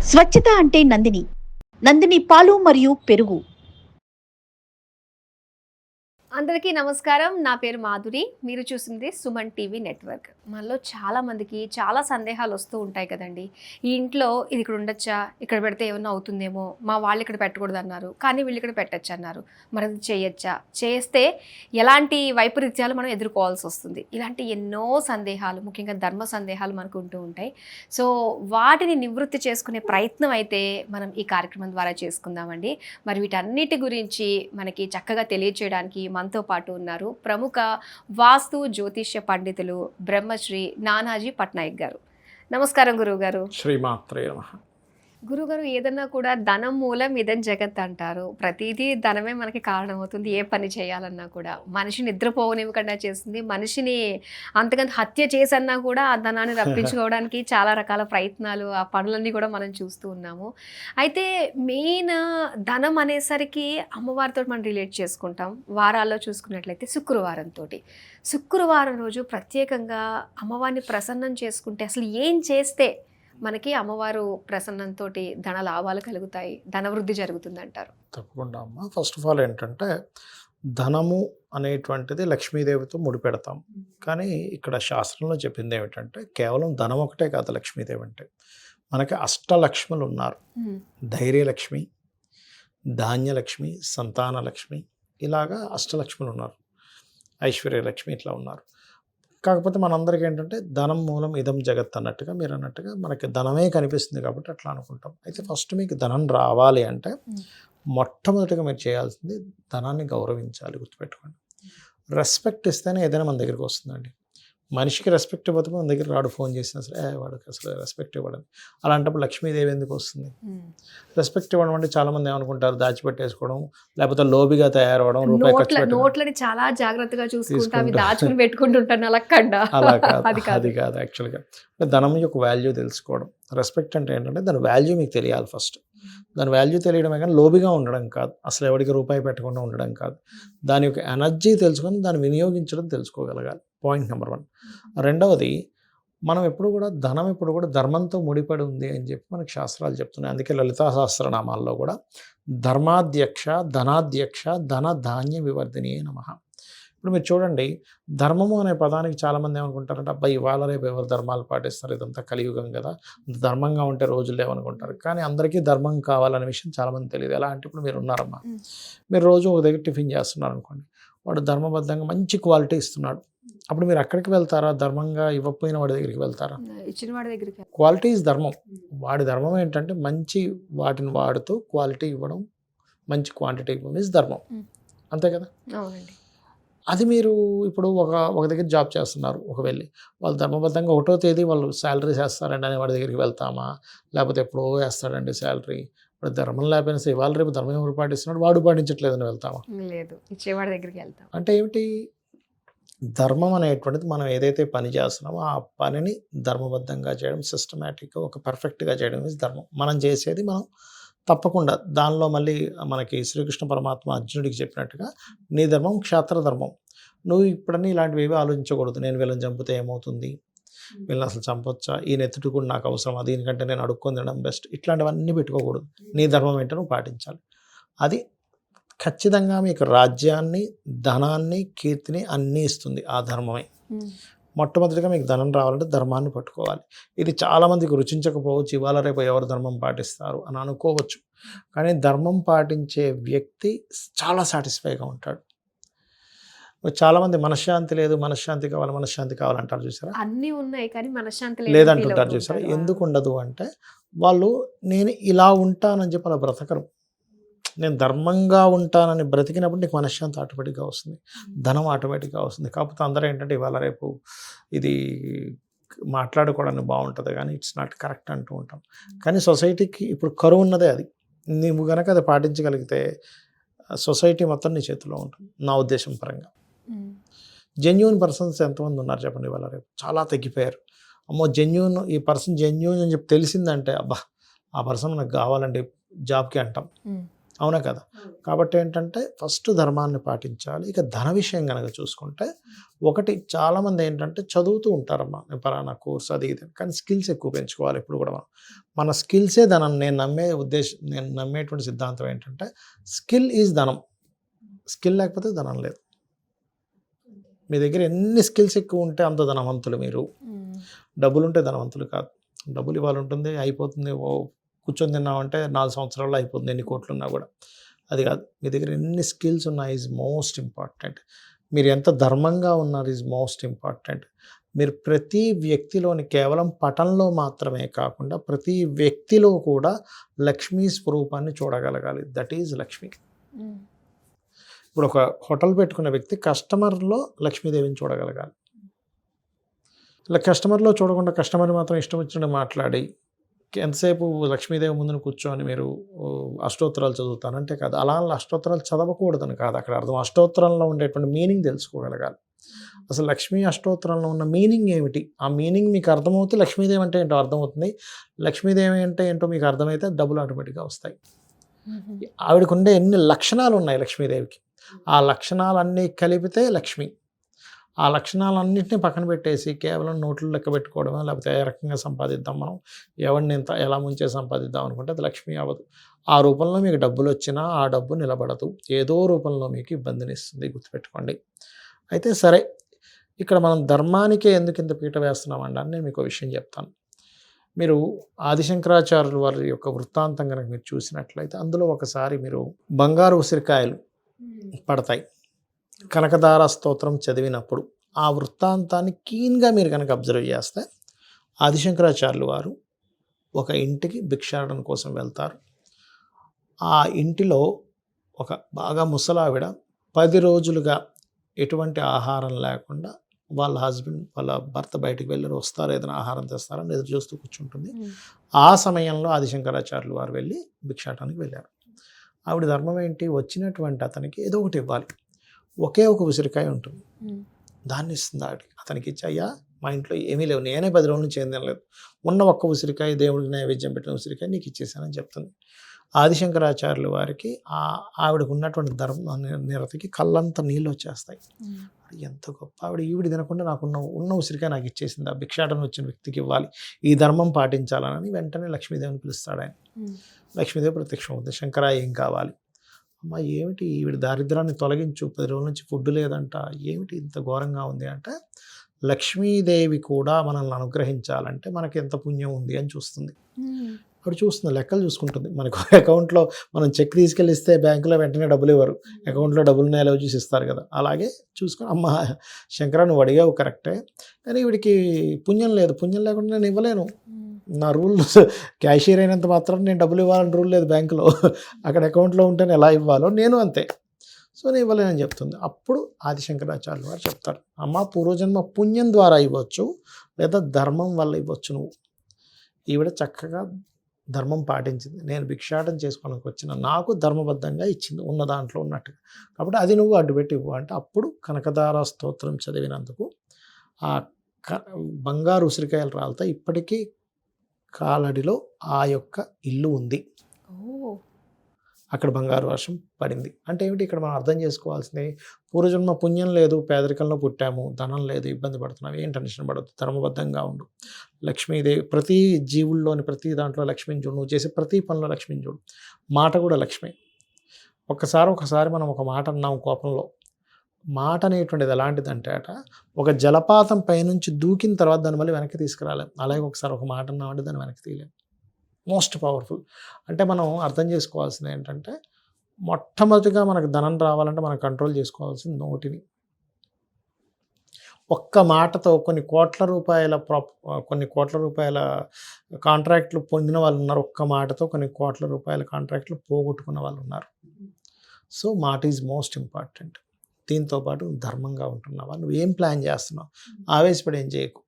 స్వచ్ఛత అంటే నందిని. నందిని పాలు మరియు పెరుగు. అందరికీ నమస్కారం. నా పేరు మాధురి. మీరు చూస్తుంది సుమన్ టీవీ నెట్వర్క్. మనలో చాలామందికి చాలా సందేహాలు వస్తూ ఉంటాయి కదండి. ఈ ఇంట్లో ఇది ఇక్కడ ఉండొచ్చా, ఇక్కడ పెడితే ఏమన్నా అవుతుందేమో, మా వాళ్ళు ఇక్కడ పెట్టకూడదు అన్నారు, కానీ వీళ్ళు ఇక్కడ పెట్టచ్చు అన్నారు, మరి అది చేయొచ్చా, చేస్తే ఎలాంటి వైపరీత్యాలు మనం ఎదుర్కోవాల్సి వస్తుంది. ఇలాంటి ఎన్నో సందేహాలు, ముఖ్యంగా ధర్మ సందేహాలు మనకు ఉంటూ ఉంటాయి. సో వాటిని నివృత్తి చేసుకునే ప్రయత్నం అయితే మనం ఈ కార్యక్రమం ద్వారా చేసుకుందామండి. మరి వీటన్నిటి గురించి మనకి చక్కగా తెలియచేయడానికి మనతో పాటు ఉన్నారు ప్రముఖ వాస్తు జ్యోతిష్య పండితులు బ్రహ్మశ్రీ నానాజీ పట్నాయక్ గారు. నమస్కారం గురువు గారు. శ్రీమాత్రే నమః. గురుగారు, ఏదన్నా కూడా ధనం మూలం ఇదం జగత్ అంటారు. ప్రతిదీ ధనమే మనకి కారణమవుతుంది. ఏ పని చేయాలన్నా కూడా మనిషిని నిద్రపోవనివ్వకుండా చేస్తుంది. మనిషిని అంతకంత హత్య చేసన్నా కూడా ఆ ధనాన్ని రప్పించుకోవడానికి చాలా రకాల ప్రయత్నాలు, ఆ పనులన్నీ కూడా మనం చూస్తూ ఉన్నాము. అయితే మెయిన్ ధనం అనేసరికి అమ్మవారితో మనం రిలేట్ చేసుకుంటాం. వారాల్లో చూసుకున్నట్లయితే శుక్రవారం రోజు ప్రత్యేకంగా అమ్మవారిని ప్రసన్నం చేసుకుంటే అసలు ఏం చేస్తే మనకి అమ్మవారు ప్రసన్నంతో ధన లాభాలు కలుగుతాయి, ధనవృద్ధి జరుగుతుంది అంటారు? తప్పకుండా అమ్మ. ఫస్ట్ ఆఫ్ ఆల్ ఏంటంటే ధనము అనేటువంటిది లక్ష్మీదేవితో ముడిపెడతాం. కానీ ఇక్కడ శాస్త్రంలో చెప్పింది ఏమిటంటే కేవలం ధనం ఒకటే కాదు లక్ష్మీదేవి అంటే. మనకి అష్టలక్ష్ములు ఉన్నారు. ధైర్యలక్ష్మి, ధాన్యలక్ష్మి, సంతానలక్ష్మి, ఇలాగా అష్టలక్ష్ములు ఉన్నారు. ఐశ్వర్యలక్ష్మి ఇట్లా ఉన్నారు. కాకపోతే మనందరికీ ఏంటంటే ధనం మూలం ఇదం జగత్ అన్నట్టుగా మీరు అన్నట్టుగా మనకి ధనమే కనిపిస్తుంది కాబట్టి అట్లా అనుకుంటాం. అయితే ఫస్ట్ మీకు ధనం రావాలి అంటే మొట్టమొదటిగా మీరు చేయాల్సింది ధనాన్ని గౌరవించాలి. గుర్తుపెట్టుకోండి. రెస్పెక్ట్ ఇస్తేనే ఏదైనా మన దగ్గరికి వస్తుందండి. మనిషికి రెస్పెక్ట్ ఇవ్వదు మన దగ్గర రాడు, ఫోన్ చేసినా సరే వాడికి అసలు రెస్పెక్ట్ ఇవ్వడం. అలాంటప్పుడు లక్ష్మీదేవి ఎందుకు వస్తుంది? రెస్పెక్ట్ ఇవ్వడం అంటే చాలామంది ఏమనుకుంటారు, దాచిపెట్టేసుకోవడం, లేకపోతే లోబిగా తయారవడం, రూపాయి ఖర్చు పెట్టడం. నోట్లని చాలా జాగ్రత్తగా చూసుకుంటా అవి దాచుకుని పెట్టుకుంటుంటాను. అలా కాదు. అది కాదు యాక్చువల్గా. ధనం యొక్క వాల్యూ తెలుసుకోవడం. రెస్పెక్ట్ అంటే ఏంటంటే దాని వాల్యూ మీకు తెలియాలి ఫస్ట్. దాని వాల్యూ తెలియడమే కానీ లోబిగా ఉండడం కాదు, అసలు ఎవరికి రూపాయి పెట్టకుండా ఉండడం కాదు. దాని యొక్క ఎనర్జీ తెలుసుకొని దాన్ని వినియోగించడం తెలుసుకోగలగాలి. Point number 1. రెండవది, మనం ఎప్పుడు కూడా ధనం ఎప్పుడు కూడా ధర్మంతో ముడిపడి ఉంది అని చెప్పి మనకు శాస్త్రాలు చెప్తున్నాయి. అందుకే లలితా సహస్రనామాల్లో కూడా ధర్మాధ్యక్ష, ధనాధ్యక్ష, ధన ధాన్య వివర్ధిని నమః. ఇప్పుడు మీరు చూడండి, ధర్మము అనే పదానికి చాలామంది ఏమనుకుంటారంటే అబ్బాయి ఇవాళ రేపు ఎవరు ధర్మాలు పాటిస్తారు, ఇదంతా కలియుగం కదా, ధర్మంగా ఉంటే రోజులు లేవనుకుంటారు. కానీ అందరికీ ధర్మం కావాలనే విషయం చాలామంది తెలియదు. ఎలా అంటే ఇప్పుడు మీరు ఉన్నారమ్మా, మీరు రోజు ఒక దగ్గర టిఫిన్ చేస్తున్నారు అనుకోండి, వాడు ధర్మబద్ధంగా మంచి క్వాలిటీ ఇస్తున్నాడు, అప్పుడు మీరు అక్కడికి వెళ్తారా? ధర్మంగా ఇవ్వకపోయిన వాడి దగ్గరికి వెళ్తారా? ఇచ్చిన వాడి దగ్గరికి. క్వాలిటీ ఈజ్ ధర్మం. వాడి ధర్మం ఏంటంటే మంచి వాటిని వాడుతూ క్వాలిటీ ఇవ్వడం, మంచి క్వాంటిటీ ఇవ్వడం ఈజ్ ధర్మం. అంతే కదా? అవునండి. అది మీరు ఇప్పుడు ఒక దగ్గర జాబ్ చేస్తున్నారు, ఒక వెళ్ళి వాళ్ళు ధర్మబద్ధంగా 1వ తేదీ వాళ్ళు శాలరీ చేస్తారండి అని వాడి దగ్గరికి వెళ్తామా? లేకపోతే ఎప్పుడో వేస్తాడండి శాలరీ, ఇప్పుడు ధర్మం లేకపోయినా సరే ఇవాళ రేపు ధర్మం ఎవరు పాటిస్తున్నాడు, వాడు పాటించట్లేదని వెళ్తామా? లేదు, ఇచ్చేవాడి దగ్గరికి వెళ్తాం. అంటే ఏమిటి? ధర్మం అనేటువంటిది మనం ఏదైతే పని చేస్తున్నామో ఆ పనిని ధర్మబద్ధంగా చేయడం, సిస్టమేటిక్గా ఒక పర్ఫెక్ట్గా చేయడం ఇస్ ధర్మం. మనం చేసేది మనం తప్పకుండా దానిలో మళ్ళీ మనకి శ్రీకృష్ణ పరమాత్మ అర్జునుడికి చెప్పినట్టుగా నీ ధర్మం క్షాత్ర ధర్మం. నువ్వు ఇప్పుడన్నీ ఇలాంటివి ఏవి ఆలోచించకూడదు. నేను వీళ్ళని చంపితే ఏమవుతుంది, వీళ్ళని అసలు చంపొచ్చా, ఈ నెత్తుడు కూడా నాకు అవసరం, దీనికంటే నేను అడుక్కొని తినడం బెస్ట్, ఇట్లాంటివన్నీ పెట్టుకోకూడదు. నీ ధర్మం ఏంటో నువ్వు పాటించాలి. అది ఖచ్చితంగా మీకు రాజ్యాన్ని, ధనాన్ని, కీర్తిని అన్నీ ఇస్తుంది ఆ ధర్మమే. మొట్టమొదటిగా మీకు ధనం రావాలంటే ధర్మాన్ని పట్టుకోవాలి. ఇది చాలామందికి రుచించకపోవచ్చు, ఇవాళ రేపు ఎవరు ధర్మం పాటిస్తారు అని అనుకోవచ్చు. కానీ ధర్మం పాటించే వ్యక్తి చాలా సాటిస్ఫైగా ఉంటాడు. చాలామంది మనశ్శాంతి లేదు, మనశ్శాంతి కావాలంటారు చూసారా? అన్నీ ఉన్నాయి కానీ మనశ్శాంతి లేదంటుంటారు చూసారా? ఎందుకు ఉండదు అంటే వాళ్ళు నేను ఇలా ఉంటానని చెప్పి అలా బ్రతకరు. నేను ధర్మంగా ఉంటానని బ్రతికినప్పుడు నీకు మనశ్శాంతి ఆటోమేటిక్గా వస్తుంది, ధనం ఆటోమేటిక్గా వస్తుంది. కాకపోతే అందరూ ఏంటంటే ఇవాళ రేపు ఇది మాట్లాడుకోవడానికి బాగుంటుంది కానీ ఇట్స్ నాట్ కరెక్ట్ అంటూ ఉంటాం. కానీ సొసైటీకి ఇప్పుడు కరువు ఉన్నదే అది. నువ్వు కనుక అది పాటించగలిగితే సొసైటీ మొత్తం నీ చేతిలో ఉంటుంది నా ఉద్దేశం పరంగా. జెన్యూన్ పర్సన్స్ ఎంతమంది ఉన్నారు చెప్పండి ఇవాళ రేపు? చాలా తగ్గిపోయారు. అమ్మో జెన్యూన్, ఈ పర్సన్ జెన్యూన్ అని చెప్పి తెలిసిందంటే అబ్బా ఆ పర్సన్ నాకు కావాలండి జాబ్కి అంటాం. అవునా కదా? కాబట్టి ఏంటంటే ఫస్ట్ ధర్మాన్ని పాటించాలి. ఇక ధన విషయం గనక చూసుకుంటే ఒకటి చాలామంది ఏంటంటే చదువుతూ ఉంటారమ్మా. నేను పలానా కోర్స్ అది ఇది కానీ స్కిల్స్ ఎక్కువ పెంచుకోవాలి ఎప్పుడు కూడా మనం. మన స్కిల్సే ధనం. నేను నమ్మేటువంటి సిద్ధాంతం ఏంటంటే స్కిల్ ఈజ్ ధనం. స్కిల్ లేకపోతే ధనం లేదు. మీ దగ్గర ఎన్ని స్కిల్స్ ఎక్కువ ఉంటే అంత ధనవంతులు మీరు. డబ్బులు ఉంటే ధనవంతులు కాదు. డబ్బులు ఇవాళ ఉంటుంది అయిపోతుంది. కూర్చొని తిన్నామంటే 4 సంవత్సరాల్లో అయిపోతుంది ఎన్ని కోట్లున్నా కూడా. అది కాదు. మీ దగ్గర ఎన్ని స్కిల్స్ ఉన్నాయి ఈజ్ మోస్ట్ ఇంపార్టెంట్. మీరు ఎంత ధర్మంగా ఉన్నారు ఈజ్ మోస్ట్ ఇంపార్టెంట్. మీరు ప్రతి వ్యక్తిలోని కేవలం పటంలో మాత్రమే కాకుండా ప్రతి వ్యక్తిలో కూడా లక్ష్మీ స్వరూపాన్ని చూడగలగాలి. That is Lakshmi. ఇప్పుడు ఒక హోటల్ పెట్టుకున్న వ్యక్తి కస్టమర్లో లక్ష్మీదేవిని చూడగలగాలి. ఇలా కస్టమర్లో చూడకుండా కస్టమర్ మాత్రం ఇష్టం వచ్చినట్టు మాట్లాడి ఎంతసేపు లక్ష్మీదేవి ముందున కూర్చొని మీరు అష్టోత్తరాలు చదువుతానంటే కాదు. అలా అష్టోత్తరాలు చదవకూడదని కాదు అక్కడ అర్థం. అష్టోత్తరంలో ఉండేటువంటి మీనింగ్ తెలుసుకోగలగాలి. అసలు లక్ష్మీ అష్టోత్తరంలో ఉన్న మీనింగ్ ఏమిటి, ఆ మీనింగ్ మీకు అర్థమవుతే లక్ష్మీదేవి అంటే ఏంటో అర్థమవుతుంది. లక్ష్మీదేవి అంటే ఏంటో మీకు అర్థమైతే డబ్బులు ఆటోమేటిక్గా వస్తాయి. ఆవిడకు ఉండే ఎన్ని లక్షణాలు ఉన్నాయి లక్ష్మీదేవికి, ఆ లక్షణాలన్నీ కలిపితే లక్ష్మి. ఆ లక్షణాలన్నింటినీ పక్కన పెట్టేసి కేవలం నోట్లు లెక్క పెట్టుకోవడమో లేకపోతే ఏ రకంగా సంపాదిద్దాం మనం, ఎవరిని ఎంత ఎలా ముంచే సంపాదిద్దాం అనుకుంటే అది లక్ష్మి అవ్వదు. ఆ రూపంలో మీకు డబ్బులు వచ్చినా ఆ డబ్బు నిలబడదు. ఏదో రూపంలో మీకు ఇబ్బందిని ఇస్తుంది. గుర్తుపెట్టుకోండి. అయితే సరే, ఇక్కడ మనం ధర్మానికే ఎందుకు ఇంత పీట వేస్తున్నామండి అని నేను మీకు ఒక విషయం చెప్తాను. మీరు ఆదిశంకరాచార్యుల వారి యొక్క వృత్తాంతం కనుక మీరు చూసినట్లయితే అందులో ఒకసారి మీరు బంగారు ఉసిరికాయలు పడతాయి కనకదార స్తోత్రం చదివినప్పుడు ఆ వృత్తాంతాన్ని కీన్గా మీరు కనుక అబ్జర్వ్ చేస్తే ఆదిశంకరాచార్యులు వారు ఒక ఇంటికి భిక్షాటన కోసం వెళ్తారు. ఆ ఇంటిలో ఒక బాగా ముసలావిడ 10 రోజులుగా ఎటువంటి ఆహారం లేకుండా వాళ్ళ భర్త బయటికి వెళ్ళి వస్తారు, ఏదైనా ఆహారం తెస్తారని ఎదురు చూస్తూ కూర్చుంటుంది. ఆ సమయంలో ఆదిశంకరాచార్యులు వారు వెళ్ళి భిక్షాటానికి వెళ్ళారు. ఆవిడ ధర్మం ఏంటి, వచ్చినటువంటి అతనికి ఏదో ఒకటి ఇవ్వాలి. ఒకే ఒక ఉసిరికాయ ఉంటుంది, దాన్ని ఇస్తుంది ఆవిడకి. అతనికి ఇచ్చి, అయ్యా మా ఇంట్లో ఏమీ లేవు, నేనే 10 రోజుల నుంచి ఏం తినలేదు, ఉన్న ఒక్క ఉసిరికాయ దేవుడికి నైవేద్యం పెట్టిన ఉసిరికాయ నీకు ఇచ్చేసానని చెప్తుంది. ఆదిశంకరాచార్యుల వారికి ఆవిడకు ఉన్నటువంటి ధర్మ నిరతికి కళ్ళంత నీళ్ళు వచ్చేస్తాయి. ఎంత గొప్ప ఆవిడ, ఈవిడ తినకుండా ఉన్న ఉసిరికాయ నాకు ఇచ్చేసింది, ఆ భిక్షాటన వచ్చిన వ్యక్తికి ఇవ్వాలి, ఈ ధర్మం పాటించాలని వెంటనే లక్ష్మీదేవిని పిలుస్తాడు ఆయన. లక్ష్మీదేవి ప్రత్యక్షం అవుతుంది. శంకరా ఏం కావాలి? అమ్మ ఏమిటి ఈవిడ దారిద్రాన్ని తొలగించు, 10 రోజుల నుంచి ఫుడ్ లేదంట, ఏమిటి ఇంత ఘోరంగా ఉంది అంటే, లక్ష్మీదేవి కూడా మనల్ని అనుగ్రహించాలంటే మనకి ఎంత పుణ్యం ఉంది అని చూస్తుంది. అప్పుడు చూస్తుంది, లెక్కలు చూసుకుంటుంది. మనకు అకౌంట్లో మనం చెక్ తీసుకెళ్ళిస్తే బ్యాంకులో వెంటనే డబ్బులు ఇవ్వరు, అకౌంట్లో డబ్బులు ఉన్నాయో చూసి ఇస్తారు కదా. అలాగే చూసుకొని, అమ్మ శంకరా నువ్వు అడిగావు కరెక్టే, కానీ వీడికి పుణ్యం లేదు, పుణ్యం లేకుండా నేను ఇవ్వలేను. నా రూల్ క్యాషియర్ అయినంత మాత్రం నేను డబ్బులు ఇవ్వాలని రూల్ లేదు బ్యాంకులో. అక్కడ అకౌంట్లో ఉంటేనే ఎలా ఇవ్వాలో నేను అంతే, సో నేను ఇవ్వలేనని చెప్తుంది. అప్పుడు ఆదిశంకరాచార్యులు వారు చెప్తారు, అమ్మ పూర్వజన్మ పుణ్యం ద్వారా ఇవ్వచ్చు లేదా ధర్మం వల్ల ఇవ్వచ్చు. నువ్వు ఈవిడ చక్కగా ధర్మం పాటించింది, నేను భిక్షాటం చేసుకోవడానికి వచ్చిన నాకు ధర్మబద్ధంగా ఇచ్చింది ఉన్న దాంట్లో ఉన్నట్టుగా, కాబట్టి అది నువ్వు అడ్డుపెట్టి ఇవ్వు అంటే అప్పుడు కనకదార స్తోత్రం చదివినందుకు ఆ బంగారు ఉసిరికాయలు రాలుతాయి. ఇప్పటికీ కాలడిలో ఆ యొక్క ఇల్లు ఉంది, అక్కడ బంగారు వర్షం పడింది. అంటే ఏమిటి, ఇక్కడ మనం అర్థం చేసుకోవాల్సింది, పూర్వజన్మ పుణ్యం లేదు, పేదరికంలో పుట్టాము, ధనం లేదు, ఇబ్బంది పడుతున్నాము, ఏం టెన్షన్ పడద్దు, ధర్మబద్ధంగా ఉండు. లక్ష్మీదేవి ప్రతి జీవుల్లోని ప్రతి దాంట్లో లక్ష్మిని చూడు, నువ్వు చేసే ప్రతి పనిలో లక్ష్మిని చూడు. మాట కూడా లక్ష్మి. ఒకసారి మనం ఒక మాట అన్నాం కోపంలో, మాట అనేటువంటిది ఎలాంటిదంటే ఒక జలపాతం పైనుంచి దూకిన తర్వాత దాన్ని మళ్ళీ వెనక్కి తీసుకురాలేం. అలాగే ఒకసారి ఒక మాట అన్నామంటే దాన్ని వెనక్కి తీయలేం. Most powerful. అంటే మనం అర్థం చేసుకోవాల్సింది ఏంటంటే, మొట్టమొదటిగా మనకు ధనం రావాలంటే మనం కంట్రోల్ చేసుకోవాల్సింది నోటిని. ఒక్క మాటతో కొన్ని కోట్ల రూపాయల కాంట్రాక్ట్లు పొందిన వాళ్ళు ఉన్నారు, ఒక్క మాటతో కొన్ని కోట్ల రూపాయల కాంట్రాక్ట్లు పోగొట్టుకున్న వాళ్ళు ఉన్నారు. సో మాట ఈజ్ మోస్ట్ ఇంపార్టెంట్. దీంతో పాటు ధర్మంగా ఉంటున్నావా, నువ్వు ఏం ప్లాన్ చేస్తున్నావు, ఆవేశపడి ఏం చేయకు.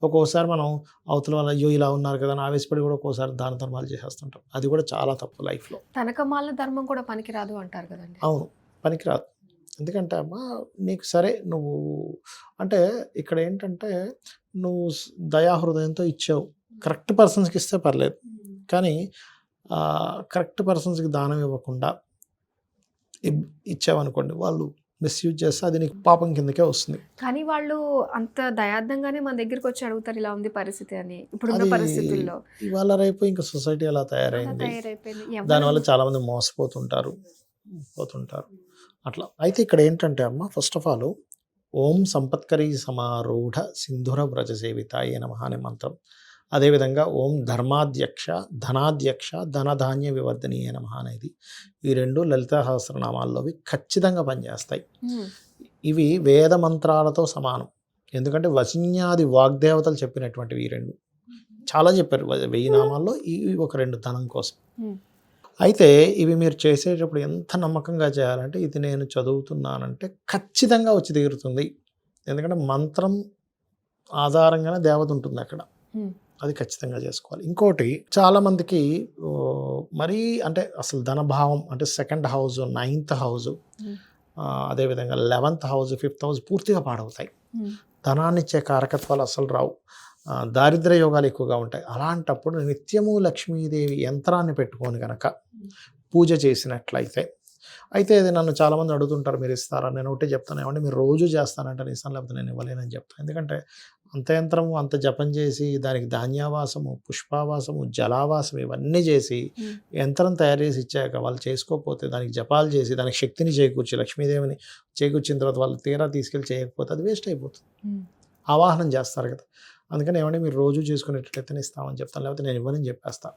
ఒక్కోసారి మనం అవతల వల్ల అయ్యో ఇలా ఉన్నారు కదా అని ఆవేశపడి కూడా ఒక్కోసారి దాన ధర్మాలు చేసేస్తుంటాం. అది కూడా చాలా తప్పు లైఫ్లో. తనకమాల ధర్మం కూడా పనికిరాదు అంటారు కదండి. అవును, పనికిరాదు. ఎందుకంటే అమ్మా నీకు సరే నువ్వు అంటే ఇక్కడ ఏంటంటే నువ్వు దయాహృదయంతో ఇచ్చావు, కరెక్ట్ పర్సన్స్కి ఇస్తే పర్లేదు, కానీ కరెక్ట్ పర్సన్స్కి దానం ఇవ్వకుండా ఇచ్చామనుకోండి, వాళ్ళు మిస్యూజ్ చేస్తే అది నీకు పాపం కిందకే వస్తుంది. కానీ వాళ్ళు అంత దయార్థంగానే మన దగ్గరికి వచ్చి అడుగుతారు ఇలా ఉంది పరిస్థితి అని. ఇప్పుడున్న అది పరిస్థితుల్లో ఇవాళ రేపు ఇంకా సొసైటీ అలా అలా తయారైంది. తయారైపోయింది. దానివల్ల చాలామంది మోసపోతుంటారు అట్లా. అయితే ఇక్కడ ఏంటంటే అమ్మ, ఫస్ట్ ఆఫ్ ఆల్ ఓం సంపత్కరీ సమారూఢ సింధుర వ్రజ సేవితాయ నమః అనే మంత్రం, అదేవిధంగా ఓం ధర్మాధ్యక్ష ధనాధ్యక్ష ధనధాన్య వివర్ధనీయ నమః అనేది, ఈ రెండు లలితా సహస్రనామాల్లోవి ఖచ్చితంగా పనిచేస్తాయి. ఇవి వేద మంత్రాలతో సమానం. ఎందుకంటే వశిన్యాది వాగ్దేవతలు చెప్పినటువంటివి ఈ రెండు. చాలా చెప్పారు 1000 నామాల్లో, ఇవి ఒక 2 ధనం కోసం. అయితే ఇవి మీరు చేసేటప్పుడు ఎంత నమ్మకంగా చేయాలంటే, ఇది నేను చదువుతున్నానంటే ఖచ్చితంగా వచ్చి తీరుతుంది. ఎందుకంటే మంత్రం ఆధారంగానే దేవత ఉంటుంది అక్కడ, అది ఖచ్చితంగా చేసుకోవాలి. ఇంకోటి, చాలామందికి మరీ అంటే అసలు ధనభావం అంటే 2nd హౌస్, 9th హౌస్, అదేవిధంగా 11th హౌస్, 5th హౌస్ పూర్తిగా పాడవుతాయి. ధనాన్ని ఇచ్చే కారకత్వాలు అసలు రావు. దారిద్ర్య యోగాలు ఎక్కువగా ఉంటాయి. అలాంటప్పుడు నిత్యము లక్ష్మీదేవి యంత్రాన్ని పెట్టుకొని కనుక పూజ చేసినట్లయితే, అయితే ఇది నన్ను చాలామంది అడుగుతుంటారు, మీరు ఇస్తారా? నేను ఒకటే చెప్తాను, ఏమంటే మీరు రోజు చేస్తానంటే నేను ఇస్తాను, లేకపోతే నేను ఇవ్వలేనని చెప్తాను. ఎందుకంటే అంత యంత్రము, అంత జపం చేసి దానికి ధాన్యావాసము, పుష్పావాసము, జలావాసం ఇవన్నీ చేసి యంత్రం తయారు చేసి ఇచ్చాక వాళ్ళు చేసుకోకపోతే, దానికి జపాలు చేసి దానికి శక్తిని చేకూర్చి లక్ష్మీదేవిని చేకూర్చిన తర్వాత వాళ్ళు తీరా తీసుకెళ్ళి చేయకపోతే అది వేస్ట్ అయిపోతుంది. ఆవాహనం చేస్తారు కదా. అందుకని ఏమంటే మీరు రోజు చేసుకునేటట్లయితే ఇస్తామని చెప్తాను, లేకపోతే నేను ఇవ్వనని చెప్పేస్తాను.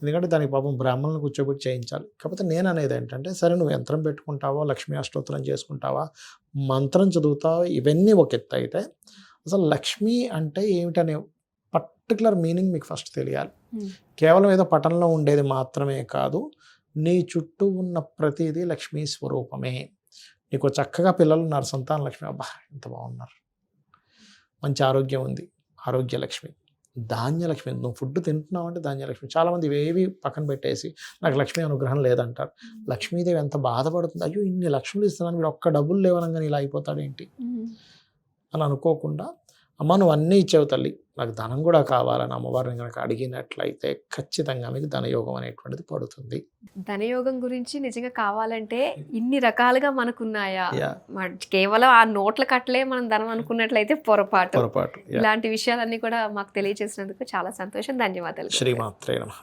ఎందుకంటే దానికి పాపం బ్రాహ్మణులను కూర్చోబెట్టి చేయించాలి. కాకపోతే నేను అనేది ఏంటంటే, సరే నువ్వు యంత్రం పెట్టుకుంటావా, లక్ష్మీ అష్టోత్తరం చేసుకుంటావా, మంత్రం చదువుతావా, ఇవన్నీ ఒక ఎత్తు అయితే అసలు లక్ష్మి అంటే ఏమిటనే పర్టికులర్ మీనింగ్ మీకు ఫస్ట్ తెలియాలి. కేవలం ఏదో పటంలో ఉండేది మాత్రమే కాదు, నీ చుట్టూ ఉన్న ప్రతిదీ లక్ష్మీ స్వరూపమే. నీకు చక్కగా పిల్లలు ఉన్నారు, సంతాన లక్ష్మి, అబ్బా ఎంత బాగున్నారు, మంచి ఆరోగ్యం ఉంది, ఆరోగ్యలక్ష్మి. ధాన్యలక్ష్మి, నువ్వు ఫుడ్ తింటున్నావు అంటే ధాన్యలక్ష్మి. చాలామంది ఇవేవి పక్కన పెట్టేసి నాకు లక్ష్మీ అనుగ్రహం లేదంటారు. లక్ష్మీదేవి ఎంత బాధపడుతుంది, అయ్యో ఇన్ని లక్ష్ములు ఇస్తున్నాను, వీడు ఒక్క డబ్బులు లేవనగానే ఇలా అయిపోతాడేంటి అని అనుకోకుండా, అమ్మ నువ్వు అన్నీ ఇచ్చేవు తల్లి, నాకు ధనం కూడా కావాలని అమ్మవారిని కనుక అడిగినట్లయితే ఖచ్చితంగా మీకు ధనయోగం అనేటువంటిది పడుతుంది. ధనయోగం గురించి నిజంగా కావాలంటే ఇన్ని రకాలుగా మనకున్నాయా? కేవలం ఆ నోట్ల కట్టలే మనం ధనం అనుకున్నట్లయితే పొరపాటు. పొరపాటు. ఇలాంటి విషయాలన్నీ కూడా మాకు తెలియజేసినందుకు చాలా సంతోషం. ధన్యవాదాలు. శ్రీమాత్రే నమః.